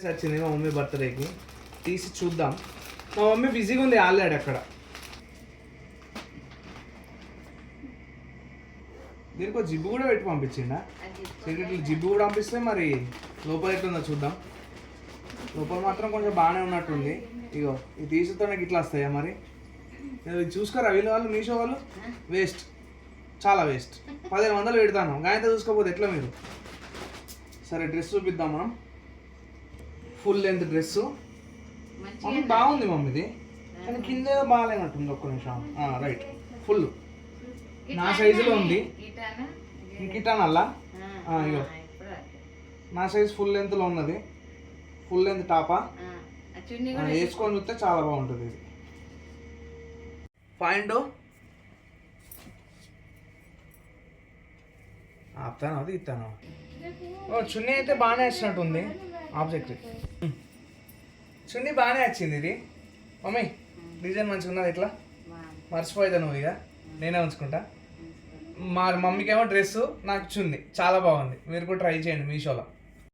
వచ్చింది మా మమ్మీ బర్త్డేకి, తీసి చూద్దాం. మా మమ్మీ బిజీగా ఉంది ఆల్రెడీ అక్కడ. దీనికి ఒక జిబ్బు కూడా పెట్టి పంపించిండా. సీక్రెట్లు జిబ్బు కూడా పంపిస్తే మరి లోపల ఎట్లుందో చూద్దాం. లోపల మాత్రం కొంచెం బాగానే ఉన్నట్టుంది. ఇగో ఇది తీసుతో నాకు ఇట్లా వస్తాయా మరి? చూసుకోరా వీళ్ళు వాళ్ళు మీషో వాళ్ళు. వేస్ట్, చాలా వేస్ట్. 1500 పెడతాను గాయంతో చూసుకోకపోతే ఎట్లా మీరు? సరే డ్రెస్ చూపిద్దాం మనం. ఫుల్ లెంత్ డ్రెస్సు మమ్మీ బాగుంది మమ్మీది, కానీ కింద బాగాలేనట్టుంది. ఒక్క నిమిషం. రైట్, ఫుల్ నా సైజులో ఉంది. కిటానల్లా ఇగో నా సైజ్ ఫుల్ లెంత్లో ఉన్నది. ఫుల్ లెంత్ టాపా వేసుకొని చూస్తే చాలా బాగుంటుంది. ఇది పాయింట్ ఆపుతాను, అది ఇస్తాను. చున్నీ అయితే బాగానే వచ్చినట్టుంది. ఆబ్జెక్ట్ చున్నీ బాగానే వచ్చింది. ఇది మమ్మీ డిజైన్ మంచిగా ఉన్నది. ఇట్లా మర్చిపోయిదా నువ్వు? ఇక నేనే ఉంచుకుంటా. మా మమ్మీకి ఏమో డ్రెస్సు, నాకు చున్నీ చాలా బాగుంది. మీరు కూడా ట్రై చేయండి మీషోలో.